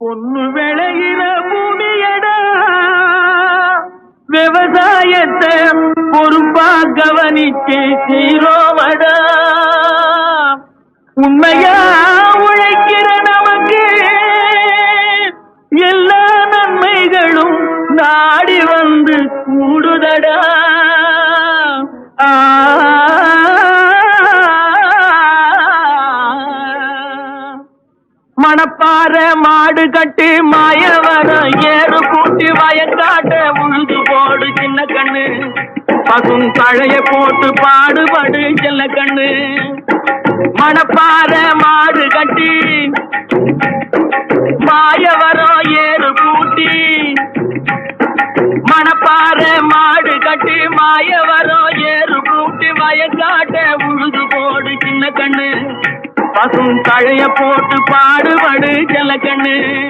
பொண்ணு விளையிற பூமியடா, விவசாயத்தை பொறுப்பா கவனிச்சு சீரோமடா. உண்மையா உழைக்கிற நமக்கு எல்லா நன்மைகளும் நாடி வந்து கூடுதடா. மணப்பாற மாடு கட்டி மாயவரம் ஏறு கூட்டி வயக்காட்ட உழுது போடு சின்ன கண்ணு. பசும் தழைய போட்டு பாடுபடு சின்ன கண்ணு. மணப்பாற மாடு கட்டி மாயவரம் ஏறு கூட்டி, மணப்பாற மாடு கட்டி மாயவரம் ஏறு கூட்டி வயக்காட்ட உழுது போடு சின்ன கண்ணு. பசும் தழைய போட்டு பாடுபடு செல்ல கண்ணு.